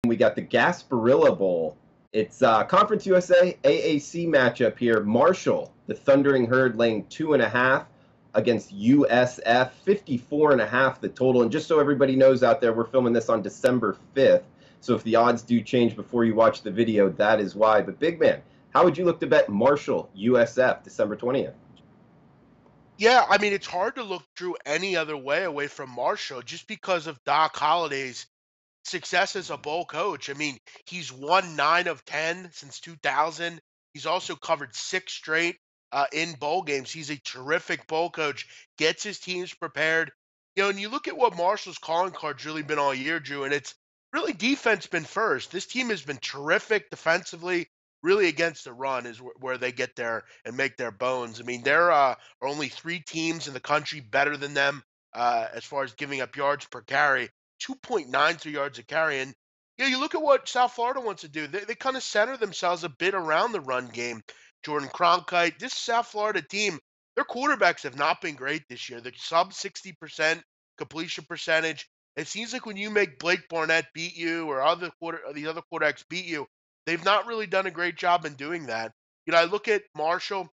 We got the Gasparilla Bowl. It's Conference USA AAC matchup here. Marshall, the Thundering Herd, laying 2.5 against USF, 54.5 the total. And just so everybody knows out there, we're filming this on December 5th. So if the odds do change before you watch the video, that is why. But big man, how would you look to bet Marshall USF December 20th? Yeah, I mean, it's hard to look through any other way away from Marshall just because of Doc Holliday's success as a bowl coach. I mean, he's won 9 of 10 since 2000. He's also covered 6 straight in bowl games. He's a terrific bowl coach, gets his teams prepared. And you look at what Marshall's calling card's really been all year, Drew, and it's really defense been first. This team has been terrific defensively. Really against the run is where they get there and make their bones. I mean, there are only 3 teams in the country better than them as far as giving up yards per carry. 2.93 yards a carry. And you look at what South Florida wants to do. They kind of center themselves a bit around the run game. Jordan Cronkite, this South Florida team, their quarterbacks have not been great this year. They're sub 60% completion percentage. It seems like when you make Blake Barnett beat you or the other quarterbacks beat you, they've not really done a great job in doing that. I look at Marshall.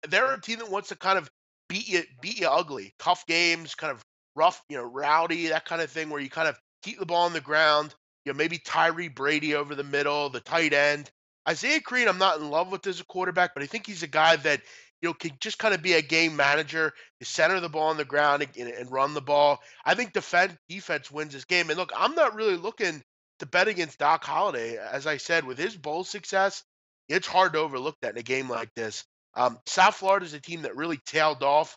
They're a team that wants to kind of beat you ugly, tough games, kind of rough, rowdy, that kind of thing, where you kind of keep the ball on the ground. Maybe Tyree Brady over the middle, the tight end. Isaiah Creed, I'm not in love with as a quarterback, but I think he's a guy that can just kind of be a game manager, to center the ball on the ground and run the ball. I think defense wins this game. And look, I'm not really looking to bet against Doc Holliday. As I said, with his bowl success, it's hard to overlook that in a game like this. South Florida is a team that really tailed off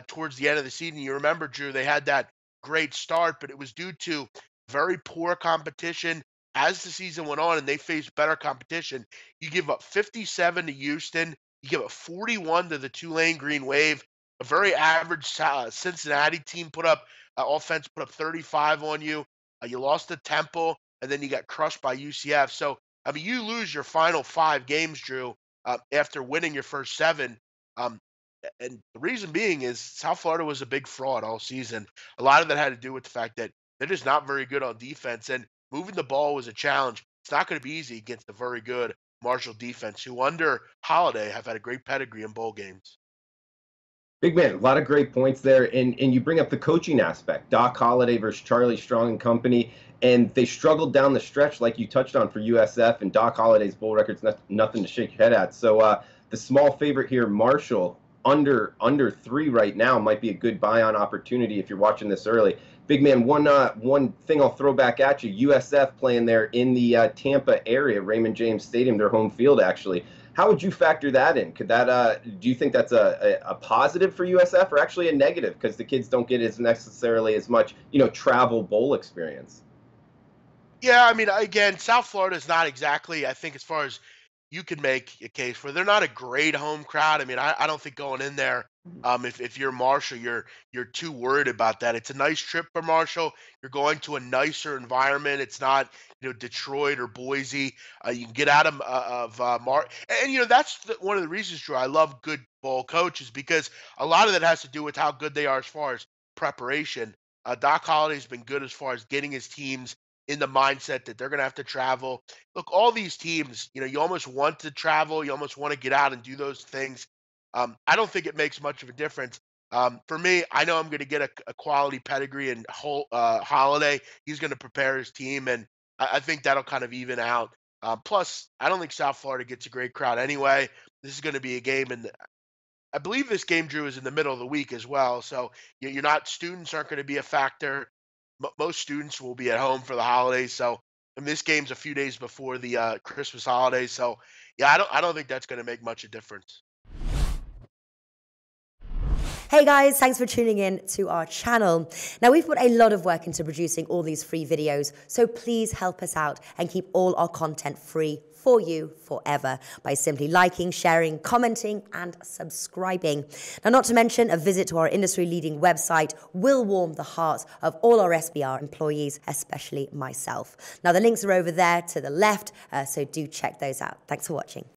towards the end of the season. You remember, Drew, they had that great start, but it was due to very poor competition as the season went on and they faced better competition. You give up 57 to Houston. You give up 41 to the Tulane Green Wave. A very average Cincinnati team offense put up 35 on you. You lost to Temple, and then you got crushed by UCF. So, I mean, you lose your final 5 games, Drew, after winning your first 7. And the reason being is South Florida was a big fraud all season. A lot of that had to do with the fact that they're just not very good on defense, and moving the ball was a challenge. It's not going to be easy against the very good Marshall defense, who under Holiday have had a great pedigree in bowl games. Big man, a lot of great points there, and you bring up the coaching aspect. Doc Holliday versus Charlie Strong and company, and they struggled down the stretch like you touched on for USF, and Doc Holliday's bowl record's nothing to shake your head at. So the small favorite here, Marshall, under 3 right now, might be a good buy-on opportunity if you're watching this early. Big man, one thing I'll throw back at you, USF playing there in the Tampa area, Raymond James Stadium, their home field actually. How would you factor that in? Could that do you think that's a positive for USF or actually a negative because the kids don't get necessarily as much travel bowl experience? Yeah, I mean, again, South Florida is not exactly, I think, as far as you could make a case for, they're not a great home crowd. I mean, I don't think going in there, if you're Marshall, you're too worried about that. It's a nice trip for Marshall. You're going to a nicer environment. It's not Detroit or Boise. You can get out of and that's one of the reasons, Drew, I love good bowl coaches, because a lot of that has to do with how good they are as far as preparation. Doc Holliday's been good as far as getting his teams in the mindset that they're going to have to travel. Look, all these teams, you almost want to travel. You almost want to get out and do those things. I don't think it makes much of a difference. For me, I know I'm going to get a quality pedigree and Holiday. He's going to prepare his team, and I think that'll kind of even out. Plus, I don't think South Florida gets a great crowd anyway. This is going to be a game, and I believe this game, Drew, is in the middle of the week as well. So students aren't going to be a factor. Most students will be at home for the holidays. So, and this game's a few days before the Christmas holidays. So, yeah, I don't think that's going to make much of a difference. Hey guys, thanks for tuning in to our channel. Now, we've put a lot of work into producing all these free videos, so please help us out and keep all our content free for you forever by simply liking, sharing, commenting, and subscribing. Now, not to mention, a visit to our industry-leading website will warm the hearts of all our SBR employees, especially myself. Now, the links are over there to the left, so do check those out. Thanks for watching.